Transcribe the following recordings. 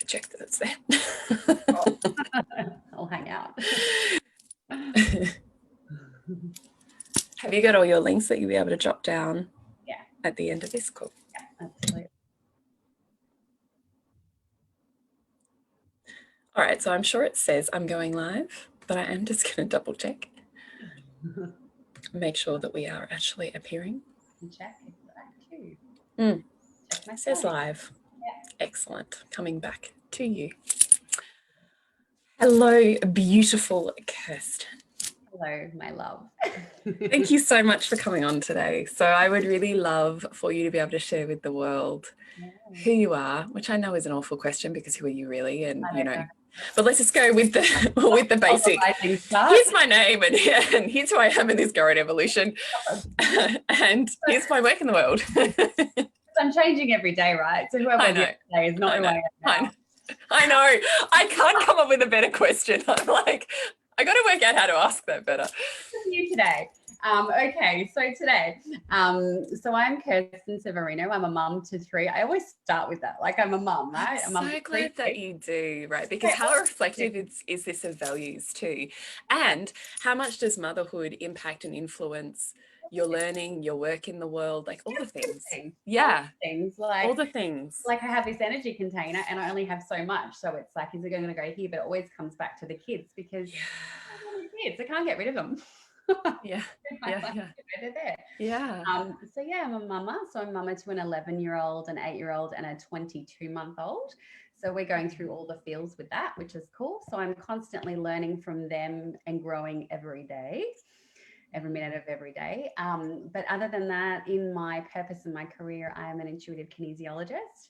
check that it's there. I'll hang out. Have you got all your links that you'll be able to drop down at the end of this call? Yeah, absolutely. All right, so I'm sure it says I'm going live, but I am just going to double check. Make sure that we are actually appearing. Check that too. Check my says live. Yeah. Excellent. Coming back to you. Hello, beautiful Kirsten. Hello, my love. Thank you so much for coming on today. So I would really love for you to be able to share with the world who you are, which I know is an awful question because who are you really? And you know, but let's just go with the basic. Here's my name and here's who I am in this current evolution. And here's my work in the world. I'm changing every day, right? So who I was yesterday is not who I am now. I know. I can't come up with a better question. I'm like, I got to work out how to ask that better. You today. Okay, so today, so I'm Kirsten Severino. I'm a mum to 3. I always start with that, like I'm a mum, right? I'm so glad that you do, right? Because how reflective is this of values too? And how much does motherhood impact and influence your learning, your work in the world, like all the things? Yeah. All the things. Like I have this energy container and I only have so much. So it's like, is it going to go here? But it always comes back to the kids because kids, I can't get rid of them. Yeah. They're there. Yeah. So yeah, I'm a mama. So I'm mama to an 11-year-old, an 8-year-old, and a 22-month-old. So we're going through all the feels with that, which is cool. So I'm constantly learning from them and growing every day, every minute of every day. But other than that, in my purpose and my career, I am an intuitive kinesiologist,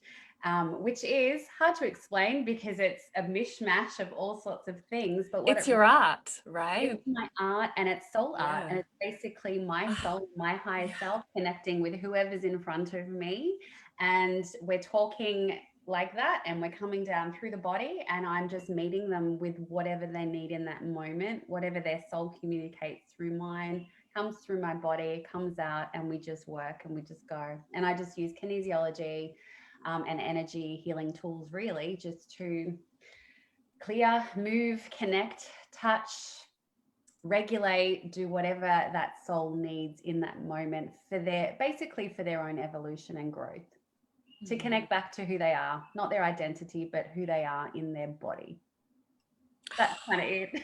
which is hard to explain because it's a mishmash of all sorts of things. But it's your art, right? It's my art and it's soul art. And it's basically my soul, my higher self connecting with whoever's in front of me. And we're talking like that and we're coming down through the body and I'm just meeting them with whatever they need in that moment, whatever their soul communicates through mine, comes through my body, comes out, and we just work and we just go. And I just use kinesiology and energy healing tools really just to clear, move, connect, touch, regulate, do whatever that soul needs in that moment for their own evolution and growth. To connect back to who they are, not their identity, but who they are in their body. That's kind of it.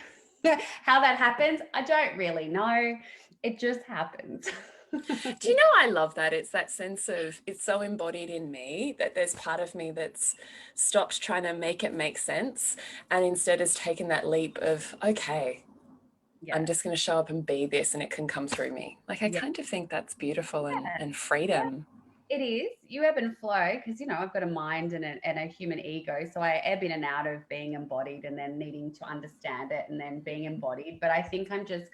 How that happens, I don't really know. It just happens. Do you know, I love that. It's that sense of, it's so embodied in me that there's part of me that's stopped trying to make it make sense and instead has taken that leap of, okay, I'm just going to show up and be this and it can come through me. Like, I kind of think that's beautiful and freedom. It is. You ebb and flow because, you know, I've got a mind and a human ego. So I ebb in and out of being embodied and then needing to understand it and then being embodied. But I think I'm just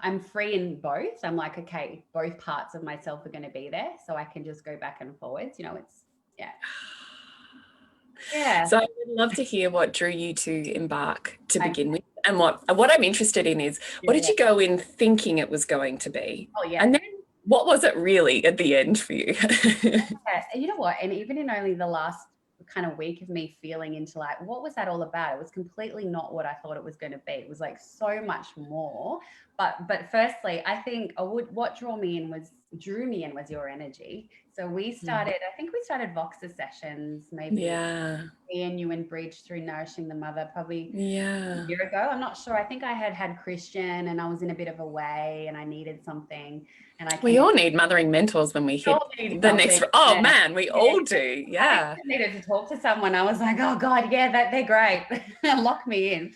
I'm free in both. I'm like, okay, both parts of myself are going to be there. So I can just go back and forwards. You know, it's, yeah. So I would love to hear what drew you to Embark to begin with. And what I'm interested in is, what did you go in thinking it was going to be? Oh, yeah. And then what was it really at the end for you? You know what? And even in only the last kind of week of me feeling into like, what was that all about? It was completely not what I thought it was going to be. It was like so much more. But firstly, I think what drew me in was your energy. So we started, I think we started Voxer sessions, maybe me and you and Bridge through Nourishing the Mother, probably a year ago. I'm not sure. I think I had Christian and I was in a bit of a way and I needed something. And we all need mothering mentors when we hit the next. Oh man, we all do. Yeah. I needed to talk to someone. I was like, oh God, yeah, they're great. Lock me in.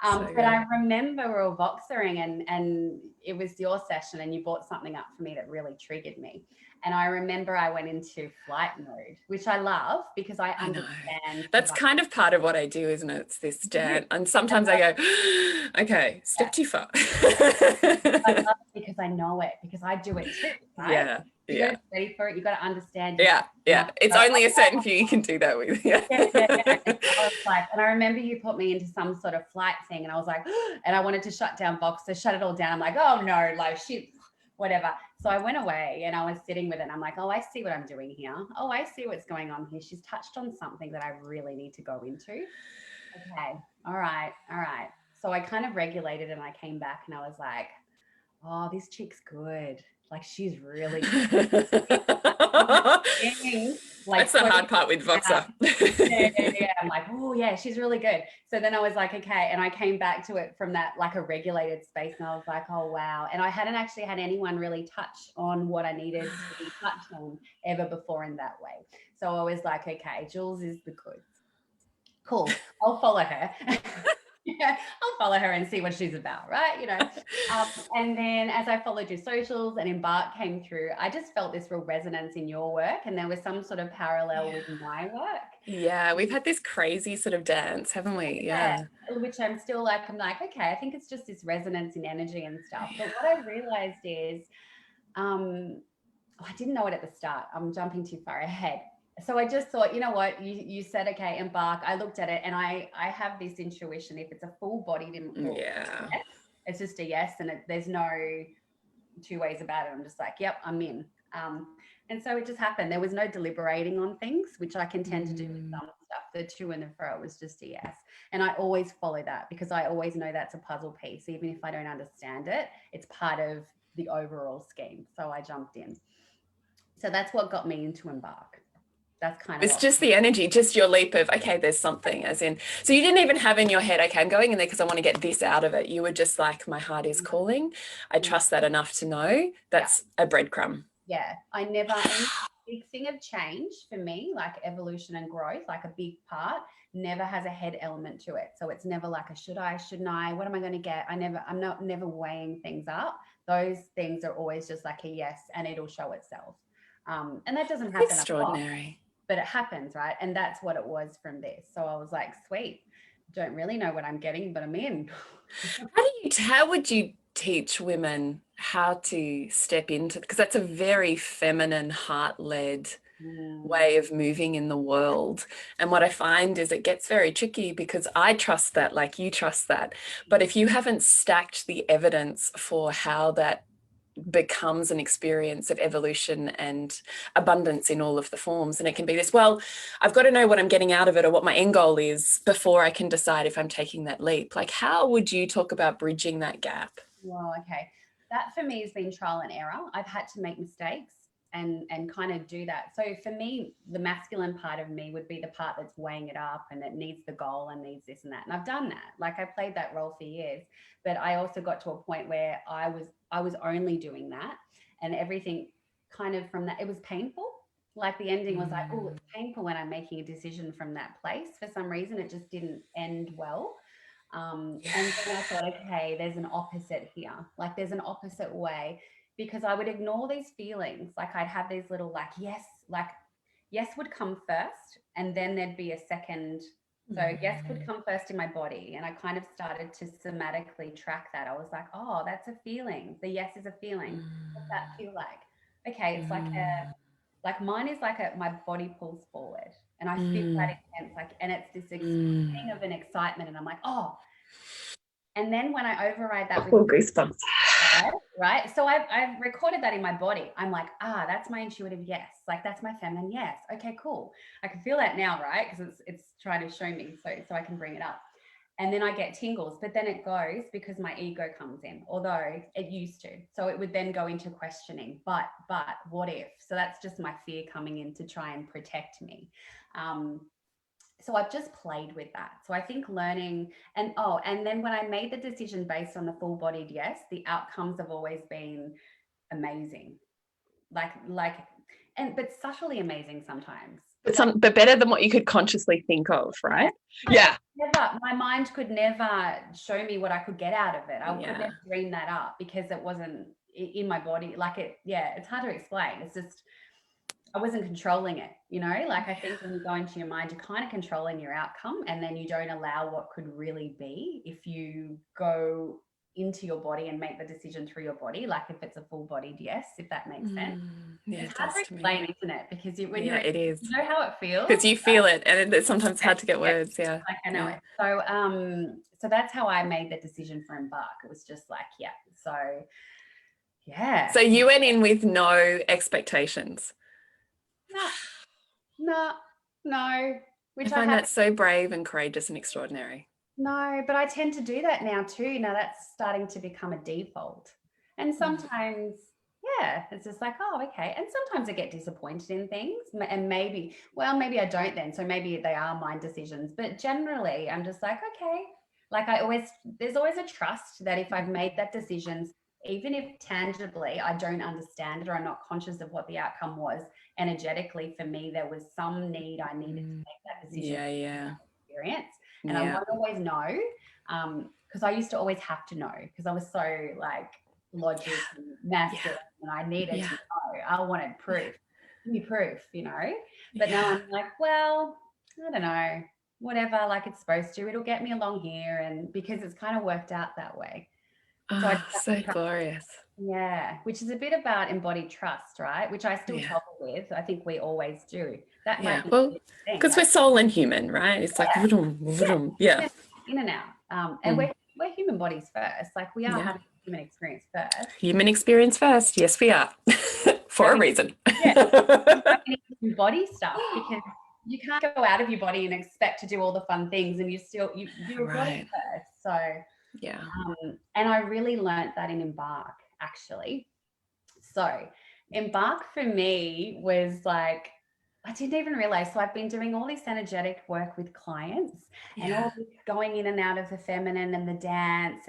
But I remember we were Voxering and it was your session and you brought something up for me that really triggered me. And I remember I went into flight mode, which I love because I understand. That's kind of part of what I do, isn't it? It's this dance. And sometimes I go, okay, step too far. I love it because I know it, because I do it too, right? You got to be ready for it. You got to understand. It's only a certain few you can do that with. And I remember you put me into some sort of flight thing and I was like, and I wanted to shut down Voxer, shut it all down. I'm like, oh no, like shit. whatever. So I went away and I was sitting with it and I'm like, oh, I see what I'm doing here. Oh, I see what's going on here. She's touched on something that I really need to go into. Okay. All right. All right. So I kind of regulated and I came back and I was like, oh, this chick's good. Like she's really good. Like That's the hard part with Voxer. yeah. I'm like, oh yeah, she's really good. So then I was like, okay. And I came back to it from that like a regulated space and I was like, oh wow. And I hadn't actually had anyone really touch on what I needed to be touched on ever before in that way. So I was like, okay, Jules is the good. Cool. I'll follow her. Yeah, I'll follow her and see what she's about, right? And then as I followed your socials and Embark came through, I just felt this real resonance in your work and there was some sort of parallel with my work. Yeah, we've had this crazy sort of dance, haven't we? Yeah. Which I'm still like, I'm like, okay, I think it's just this resonance in energy and stuff. But what I realized is, I didn't know it at the start. I'm jumping too far ahead. So I just thought, you know what, you said, okay, Embark. I looked at it and I have this intuition. If it's a full bodied yes, it's just a yes. And there's no two ways about it. I'm just like, yep, I'm in. And so it just happened. There was no deliberating on things, which I can tend to do with some stuff. The to and the fro was just a yes. And I always follow that because I always know that's a puzzle piece. Even if I don't understand it, it's part of the overall scheme. So I jumped in. So that's what got me into Embark. That's kind of it's just the energy, just your leap of, okay, there's something, as in, so you didn't even have in your head, okay, I'm going in there because I want to get this out of it. You were just like, my heart is calling. I trust that enough to know that's a breadcrumb. Yeah, I never, any big thing of change for me, like evolution and growth, like a big part, never has a head element to it. So it's never like a should I, shouldn't I, what am I going to get? I'm never weighing things up. Those things are always just like a yes, and it'll show itself. And that doesn't happen extraordinary, but it happens, right? And that's what it was from this. So I was like, sweet, don't really know what I'm getting, but I'm in. how would you teach women how to step into, because that's a very feminine, heart-led way of moving in the world. And what I find is it gets very tricky because I trust that, like you trust that. But if you haven't stacked the evidence for how that becomes an experience of evolution and abundance in all of the forms, and it can be this, well, I've got to know what I'm getting out of it or what my end goal is before I can decide if I'm taking that leap. Like, how would you talk about bridging that gap? Well, okay, that for me has been trial and error. I've had to make mistakes and kind of do that. So for me, the masculine part of me would be the part that's weighing it up and that needs the goal and needs this and that. And I've done that. Like I played that role for years, but I also got to a point where I was only doing that, and everything kind of from that, it was painful. Like the ending was like, oh, it's painful when I'm making a decision from that place. For some reason, it just didn't end well. And then I thought, okay, there's an opposite here. Like there's an opposite way, because I would ignore these feelings. Like I'd have these little like yes would come first, and then there'd be a second. So yes would come first in my body, and I kind of started to somatically track that. I was like, oh, that's a feeling. The yes is a feeling. What's that feel like? Okay, it's like mine is like my body pulls forward and I feel that intense, like, and it's this thing of an excitement, and I'm like, oh. And then when I override that with goosebumps, right? So I've recorded that in my body. I'm like, that's my intuitive yes. Like that's my feminine yes. Okay, cool. I can feel that now, right? Because it's trying to show me so I can bring it up. And then I get tingles, but then it goes because my ego comes in, although it used to. So it would then go into questioning, but what if? So that's just my fear coming in to try and protect me. So I've just played with that. So I think learning and then when I made the decision based on the full bodied yes, the outcomes have always been amazing. But subtly amazing sometimes. But better than what you could consciously think of, right? Yeah. My mind could never show me what I could get out of it. I could never dream that up because it wasn't in my body. Like it's hard to explain. It's just, I wasn't controlling it, like I think when you go into your mind, you're kind of controlling your outcome, and then you don't allow what could really be if you go into your body and make the decision through your body, like if it's a full bodied yes, if that makes sense. Yeah, it's hard to explain, isn't it? Because it is. You know how it feels? Because you feel it, and it's sometimes hard to get words. Yeah. Like I know it. So that's how I made the decision for Embark. It was just like, so Yeah. So you went in with no expectations. No, I which I find have. that so brave and courageous and extraordinary. No, but I tend to do that now too. Now that's starting to become a default. And sometimes, yeah, it's just like, oh, okay. And sometimes I get disappointed in things and maybe I don't then. So maybe they are my decisions. But generally, I'm just like, okay. Like there's always a trust that if I've made that decision, even if tangibly I don't understand it or I'm not conscious of what the outcome was, energetically for me, there was some need I needed to make that decision. Yeah. Experience. And I Yeah. won't always know because I used to always have to know because I was so like logic and masculine and I needed to know. I wanted proof. Give me proof, But now I'm like, well, I don't know, whatever, like it's supposed to. It'll get me along here, and because it's kind of worked out that way. So I just So glorious. yeah, which is a bit about embodied trust, right? Which I still toggle with. I think we always do. That might be well, thing, because we're soul and human, right? It's like vroom, vroom. Yeah. In and out. And we're human bodies first. Like we are having human experience first. Human experience first. Yes, we are. For a reason. We need body stuff because you can't go out of your body and expect to do all the fun things, and you're body first. So yeah. And I really learned that in Embark, actually. So Embark for me was like, I didn't even realize. So I've been doing all this energetic work with clients and all this going in and out of the feminine and the dance,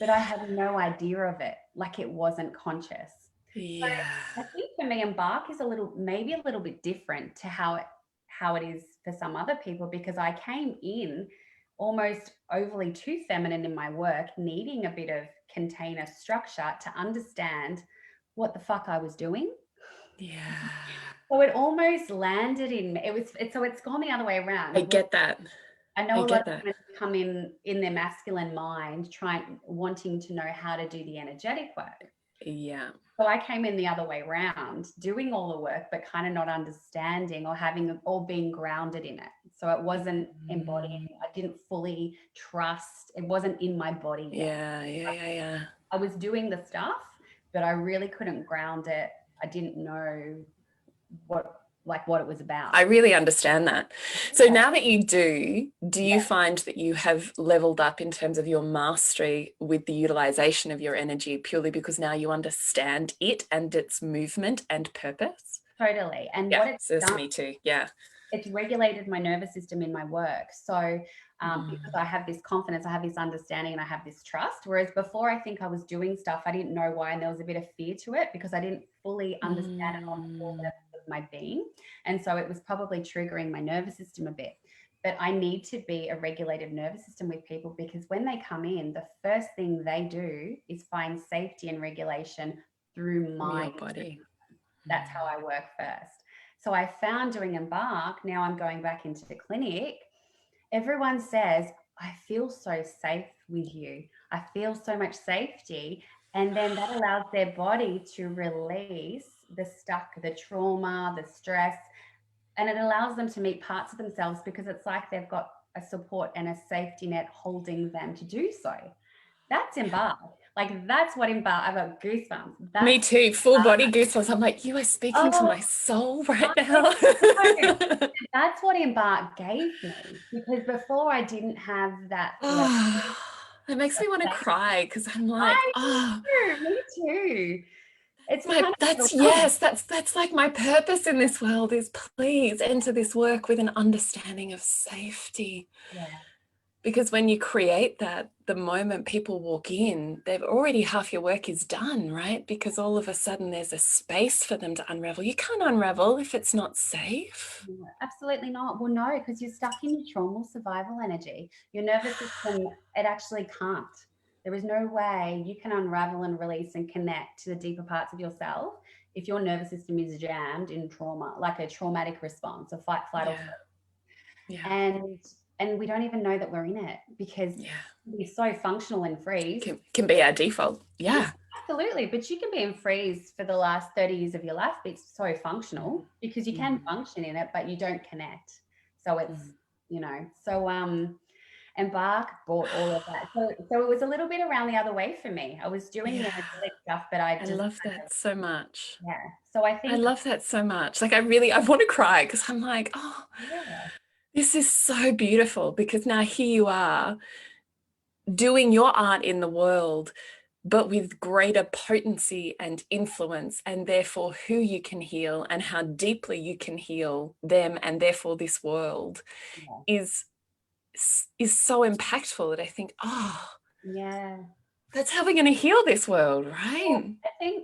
but I had no idea of it. Like it wasn't conscious. Yeah. So I think for me, Embark is maybe a little bit different to how it is for some other people, because I came in almost overly too feminine in my work, needing a bit of container structure to understand what the fuck I was doing. Yeah. So it almost landed in me. So it's gone the other way around. I get that. I know a lot of women come in their masculine mind, wanting to know how to do the energetic work. Yeah. So I came in the other way around, doing all the work, but kind of not understanding or being grounded in it. So it wasn't embodying. I didn't fully trust. It wasn't in my body yet. Yeah. I was doing the stuff, but I really couldn't ground it. I didn't know what it was about. I really understand that. So now that you do you find that you have leveled up in terms of your mastery with the utilization of your energy, purely because now you understand it and its movement and purpose? Totally. And what it's done, me too. Yeah. It's regulated my nervous system in my work. So because I have this confidence, I have this understanding, and I have this trust. Whereas before, I think I was doing stuff, I didn't know why, and there was a bit of fear to it because I didn't fully understand it on all levels of my being. And so it was probably triggering my nervous system a bit. But I need to be a regulated nervous system with people, because when they come in, the first thing they do is find safety and regulation through my body. That's how I work first. So I found doing Embark, now I'm going back into the clinic, everyone says, I feel so safe with you. I feel so much safety. And then that allows their body to release the trauma, the stress, and it allows them to meet parts of themselves, because it's like they've got a support and a safety net holding them to do so. That's Embark. Like that's what Embark, I've got goosebumps. Me too, full body goosebumps. I'm like, you are speaking to my soul right now. That's what Embark gave me, because before I didn't have that. It makes me want to cry, because I'm like, me too. It's that's like my purpose in this world, is please enter this work with an understanding of safety. Yeah. Because when you create that, the moment people walk in, they've already half your work is done, right? Because all of a sudden there's a space for them to unravel. You can't unravel if it's not safe. No, absolutely not. Well, no, because you're stuck in your trauma survival energy. Your nervous system, it actually can't. There is no way you can unravel and release and connect to the deeper parts of yourself if your nervous system is jammed in trauma, like a traumatic response, a fight, flight, or freeze. And we don't even know that we're in it, because we're so functional in freeze. Can be our default. Yeah. Absolutely. But you can be in freeze for the last 30 years of your life. It's so functional, because you can function in it, but you don't connect. So it's, Embark brought all of that. So it was a little bit around the other way for me. I was doing the Yeah. energetic stuff, but I I just love that so much. yeah. So I I think love that so much. Like I want to cry because I'm like, oh, yeah, this is so beautiful because now here you are doing your art in the world, but with greater potency and influence, and therefore who you can heal and how deeply you can heal them and therefore this world yeah. is so impactful that I think, oh, Yeah. that's how we're going to heal this world, Well, right?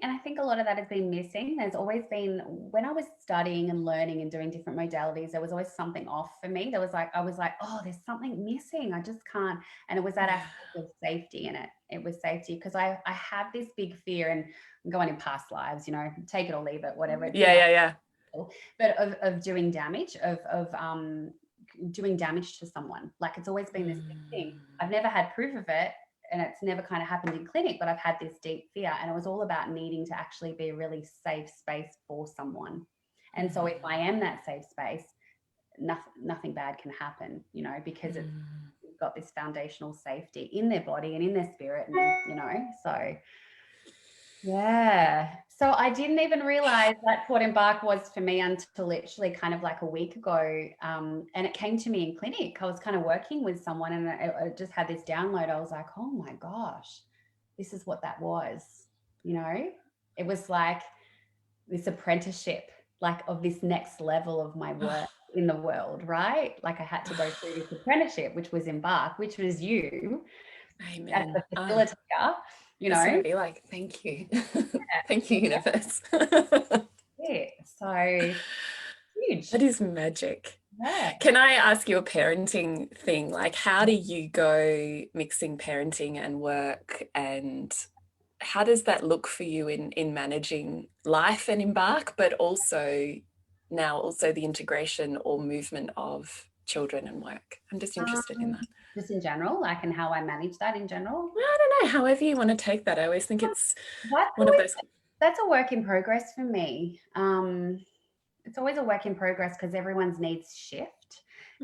I think a lot of that has been missing. There's always been, when I was studying and learning and doing different modalities, there was always something off for me. There was like, I was like, oh, there's something missing. I just can't. And it was that Yeah. aspect of safety in it. It was safety because I have this big fear, and I'm going in past lives, you know, take it or leave it, whatever. It's in Yeah, my yeah, yeah. but of doing damage, of doing damage to someone. Like it's always been this big thing. I've never had proof of it, and it's never kind of happened in clinic, but I've had this deep fear, and it was all about needing to actually be a really safe space for someone. And so if I am that safe space, nothing bad can happen, you know, because it's got this foundational safety in their body and in their spirit, and you know, so yeah. So I didn't even realize that's what Embark was for me until literally kind of like a week ago. And it came to me in clinic. I was kind of working with someone, and I just had this download. I was like, oh my gosh, this is what that was. You know, it was like this apprenticeship, like of this next level of my work in the world, right? Like I had to go through this apprenticeship, which was Embark, which was you as Amen. the facilitator, you Just want know. to be like, thank you. Thank you, universe. Yeah. So huge. That is magic. Yeah. Can I ask you a parenting thing? Like, how do you go mixing parenting and work, and how does that look for you in managing life and Embark, but also now also the integration or movement of children and work? I'm just interested in Um, that. just in general, like, and how I manage that in general. Well, I don't know, however you want to take that. I always think it's That's one of always those. that's a work in progress for me. It's always a work in progress because everyone's needs shift.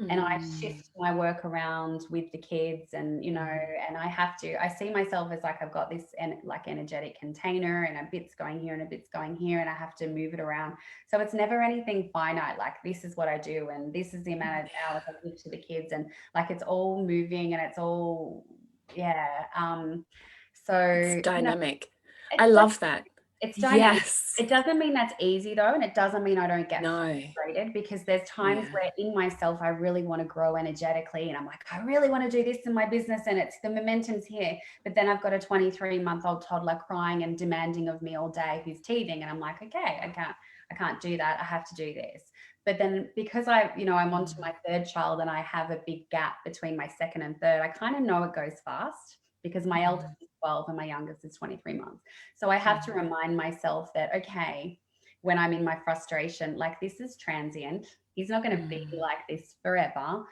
And I Mm, shift my work around with the kids, and you know, and I see myself as like I've got this like energetic container, and a bit's going here and a bit's going here, and I have to move it around. So it's never anything finite, like this is what I do and this is the amount of hours I give to the kids, and like it's all moving and it's all yeah. it's So you know, dynamic. I it's love that. it's dynamic. Yes. It doesn't mean that's easy though, and it doesn't mean I don't get No. frustrated, because there's times Yeah. where in myself I really want to grow energetically, and I'm like, I really want to do this in my business, and it's the momentum's here. But then I've got a 23-month-old toddler crying and demanding of me all day who's teething, and I'm like, okay, I can't do that. I have to do this. But then because I'm on to my third child, and I have a big gap between my second and third, I kind of know it goes fast because my eldest is 12 and my youngest is 23 months. So I have to remind myself that, okay, when I'm in my frustration, like this is transient. He's not going to be like this forever.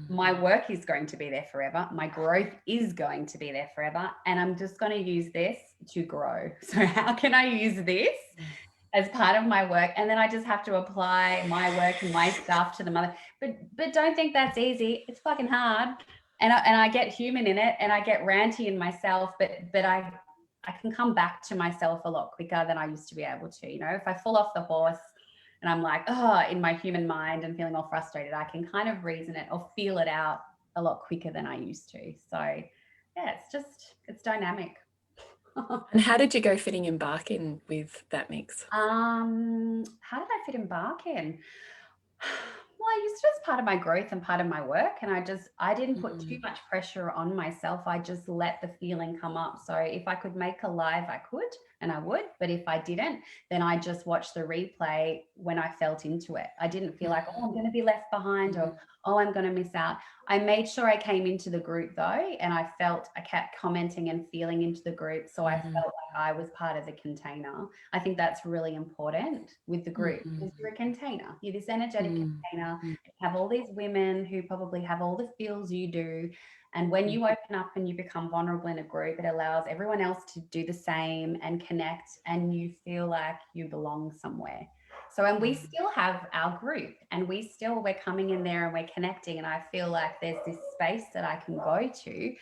My work is going to be there forever. My growth is going to be there forever. And I'm just going to use this to grow. So how can I use this as part of my work? And then I just have to apply my work and my stuff to the mother. But don't think that's easy. It's fucking hard. And I get human in it, and I get ranty in myself, but I can come back to myself a lot quicker than I used to be able to. You know, if I fall off the horse and I'm like, oh, in my human mind and feeling all frustrated, I can kind of reason it or feel it out a lot quicker than I used to. So yeah, it's dynamic. And how did you go fitting Embark in with that mix? How did I fit Embark in? Well, I used it as part of my growth and part of my work. And I didn't put too much pressure on myself. I just let the feeling come up. So if I could make a live, I could, and I would. But if I didn't, then I just watched the replay when I felt into it. I didn't feel like, oh, I'm going to be left behind, or, oh, I'm going to miss out. I made sure I came into the group though, and I kept commenting and feeling into the group. So I felt like I was part of the container. I think that's really important with the group, because you're a container. You're this energetic container. You have all these women who probably have all the feels you do. And when you open up and you become vulnerable in a group, it allows everyone else to do the same and connect, and you feel like you belong somewhere. So, and we still have our group, and we're coming in there and we're connecting, and I feel like there's this space that I can go to.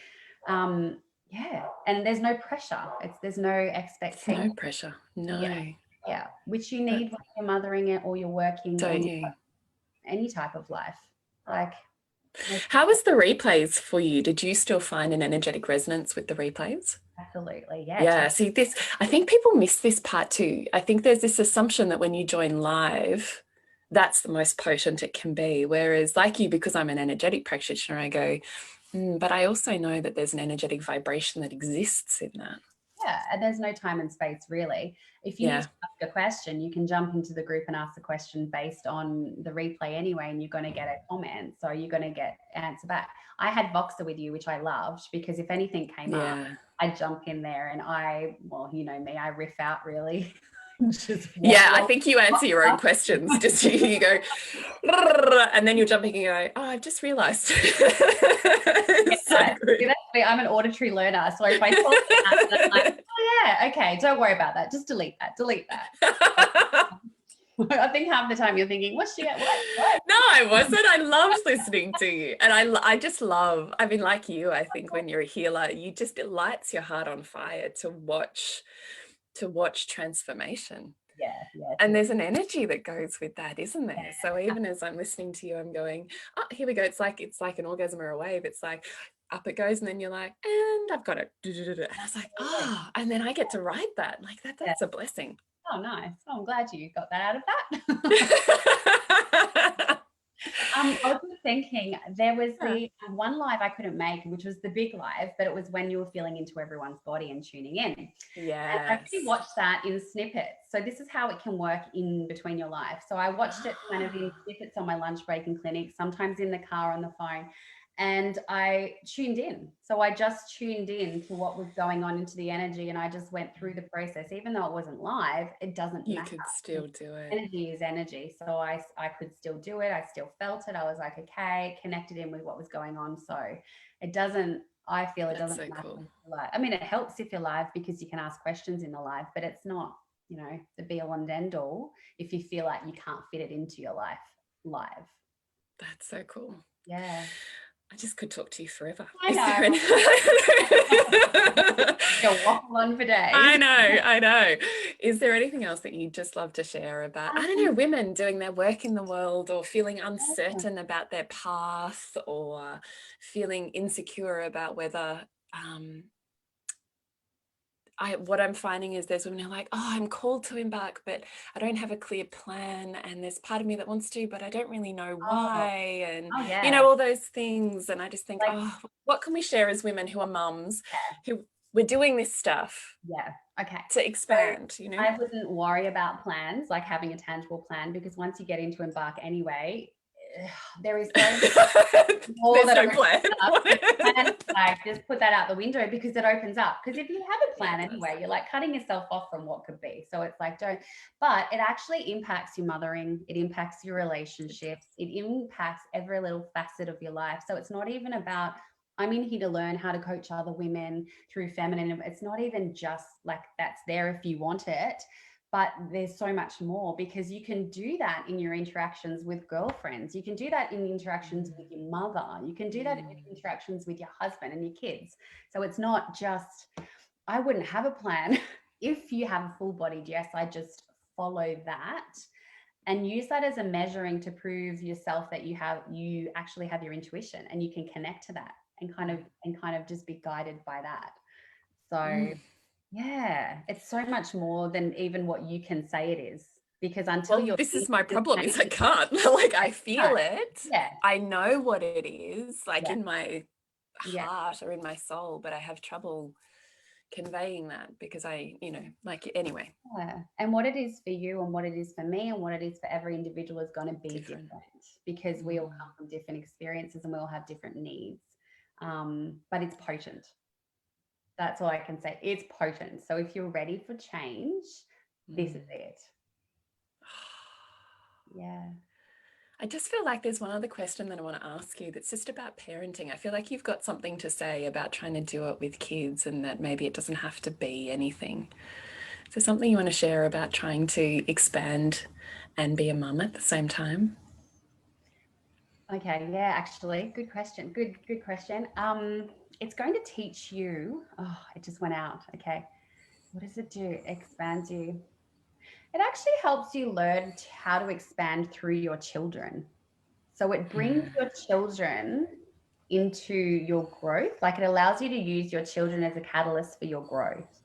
Yeah, and there's no pressure. There's no expectation. There's no pressure. No. Yeah, which you need when you're mothering it or you're working, Don't or you? any type of life. Like, how was the replays for you? Did you still find an energetic resonance with the replays? Absolutely, Yeah. See, I think people miss this part too. I think there's this assumption that when you join live, that's the most potent it can be. Whereas, like you, because I'm an energetic practitioner, I go, but I also know that there's an energetic vibration that exists in that. Yeah, and there's no time and space really. If you need to ask a question, you can jump into the group and ask the question based on the replay anyway, and you're going to get a comment, so you're going to get answer back. I had Voxer with you, which I loved, because if anything came up, I'd jump in there and well, you know me, I riff out really. I think you answer your own questions. Just you go, and then you're jumping and you go, oh, I've just realized. I'm an auditory learner, so if I talk that, I'm like, oh yeah, okay, don't worry about that, just delete that. I think half the time you're thinking, what's she at? What? No, I wasn't. I loved listening to you. And I just love, I mean, like you, I think when you're a healer, it lights your heart on fire to watch transformation. Yeah. And there's an energy that goes with that, isn't there? So even as I'm listening to you, I'm going, oh, here we go. It's like an orgasm or a wave. It's like up it goes, and then you're like, and I've got it. And I was like, and then I get to write that. Like that's a blessing. Oh, nice. Oh, I'm glad you got that out of that. I was just thinking, there was the one live I couldn't make, which was the big live, but it was when you were feeling into everyone's body and tuning in. Yeah. I actually watched that in snippets. So this is how it can work in between your life. So I watched it kind of in snippets on my lunch break in clinic, sometimes in the car on the phone. And I tuned in. So I just tuned in to what was going on, into the energy, and I just went through the process. Even though it wasn't live, it doesn't matter. You could still do it. Energy is energy. So I could still do it. I still felt it. I was like, okay, connected in with what was going on. So it doesn't, I feel it doesn't matter. Cool. I mean, it helps if you're live because you can ask questions in the live, but it's not, you know, the be all and end all if you feel like you can't fit it into your life live. That's so cool. Yeah. I just could talk to you forever. I know. You'll waffle on for days. I know. Is there anything else that you'd just love to share about, I don't know, women doing their work in the world, or feeling uncertain about their path, or feeling insecure about whether, what I'm finding is there's women who are like, oh, I'm called to Embark, but I don't have a clear plan, and there's part of me that wants to, but I don't really know why, and you know, all those things. And I just think, what can we share as women who are mums, who we're doing this stuff to expand, so you know? I wouldn't worry about plans, like having a tangible plan, because once you get into Embark anyway, there is no plan. Like, just put that out the window, because it opens up. Because if you have a plan anyway, you're like cutting yourself off from what could be. So it's like, but it actually impacts your mothering. It impacts your relationships. It impacts every little facet of your life. So it's not even about, I'm in here to learn how to coach other women through feminine. It's not even just like that's there if you want it. But there's so much more, because you can do that in your interactions with girlfriends. You can do that in interactions with your mother. You can do that in interactions with your husband and your kids. So it's not just, I wouldn't have a plan. If you have a full-bodied yes, I just follow that and use that as a measuring to prove yourself that you actually have your intuition, and you can connect to that and kind of just be guided by that. So yeah, it's so much more than even what you can say it is, because until this is my problem, is I can't. Like, I feel it. Yeah. I know what it is, like in my heart or in my soul, but I have trouble conveying that because anyway. Yeah. And what it is for you and what it is for me and what it is for every individual is going to be different, because we all come from different experiences and we all have different needs. But it's potent. That's all I can say. It's potent. So if you're ready for change, this is it. Yeah. I just feel like there's one other question that I want to ask you that's just about parenting. I feel like you've got something to say about trying to do it with kids, and that maybe it doesn't have to be anything Is there something you want to share about trying to expand and be a mum at the same time? Okay, yeah, actually, good question. Good question. It's going to teach you. Oh, it just went out. Okay. What does it do? It expands you. It actually helps you learn how to expand through your children. So it brings your children into your growth. Like, it allows you to use your children as a catalyst for your growth.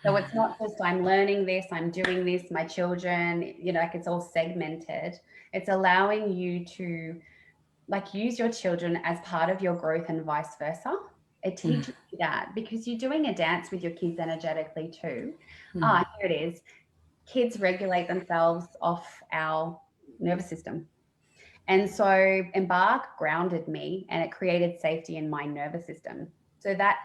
So it's not just I'm learning this, I'm doing this, my children, like it's all segmented. It's allowing you to like use your children as part of your growth and vice versa. It teaches you that because you're doing a dance with your kids energetically too. Here it is. Kids regulate themselves off our nervous system. And so Embark grounded me and it created safety in my nervous system. So that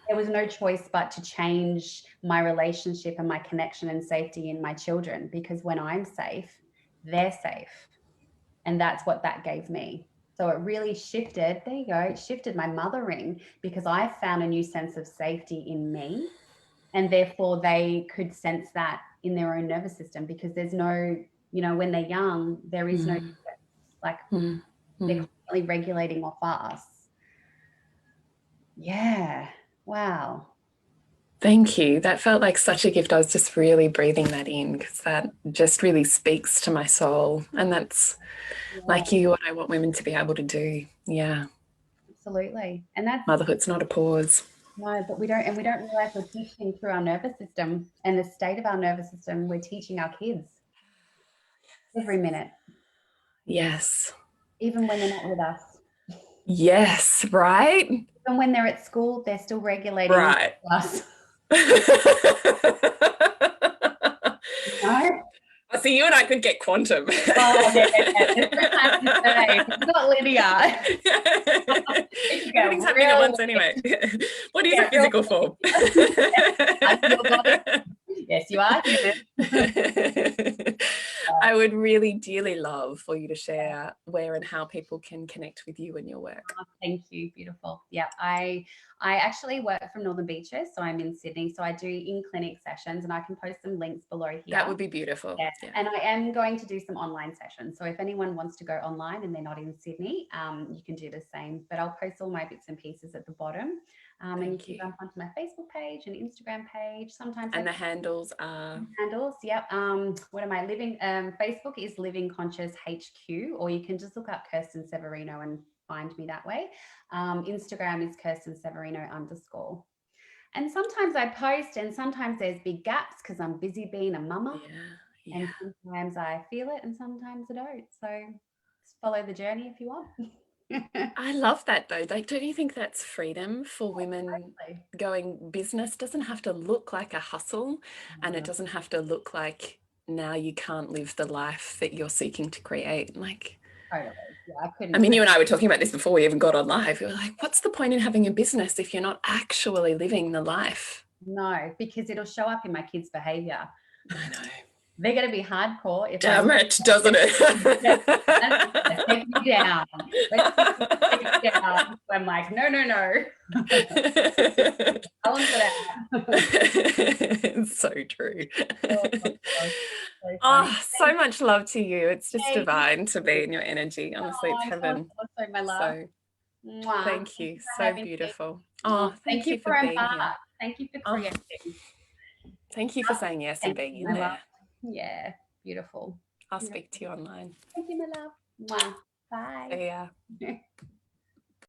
there was no choice but to change my relationship and my connection and safety in my children, because when I'm safe, they're safe. And that's what that gave me. So it really shifted, there you go, it shifted my mothering because I found a new sense of safety in me. And therefore they could sense that in their own nervous system, because there's no, when they're young, there is no, like they're constantly regulating off us. Yeah. Wow. Thank you. That felt like such a gift. I was just really breathing that in because that just really speaks to my soul. And that's like you, what I want women to be able to do. Yeah. Absolutely. And that's Motherhood's not a pause. no, but we don't realize we're teaching through our nervous system and the state of our nervous system. We're teaching our kids every minute, Yes. even when they're not with us. Yes, right? Even when they're at school, they're still regulating Right. us. I see you and I could get quantum. Oh, yeah. There's no time to say. It's not linear. Everything's happening at once anyway. What is a physical form? Yes, you are human. I would really dearly love for you to share where and how people can connect with you and your work. Oh, thank you. Beautiful. Yeah, I actually work from Northern Beaches, so I'm in Sydney. So I do in-clinic sessions, and I can post some links below here. That would be beautiful. Yeah. And I am going to do some online sessions. So if anyone wants to go online and they're not in Sydney, you can do the same. But I'll post all my bits and pieces at the bottom. And you can jump onto my Facebook page and Instagram page. Sometimes. And the handles are? Handles, yep. What am I living? Facebook is Living Conscious HQ, or you can just look up Kirsten Severino and find me that way. Instagram is Kirsten Severino _ And sometimes I post and sometimes there's big gaps because I'm busy being a mama. Yeah. And sometimes I feel it and sometimes I don't. So just follow the journey if you want. I love that though. Like, don't you think that's freedom for women? Going business doesn't have to look like a hustle, and it doesn't have to look like now you can't live the life that you're seeking to create. Like, totally. Yeah, I mean, you and I were talking about this before we even got on live. We were like, what's the point in having a business if you're not actually living the life? No, because it'll show up in my kids' behavior. I know. They're going to be hardcore. If damn it, doesn't it? Take me down. Let's take me down. I'm like, no. Tell them that. It's so true. Oh, so much love to you. It's just divine to be in your energy. Honestly, it's heaven. Also, my love. So, thank you. So beautiful. Oh, thank you for being here. Thank you for creating. Thank you for saying yes and being in there. Yeah, beautiful. I'll speak to you online. Thank you, my love. Bye. See ya.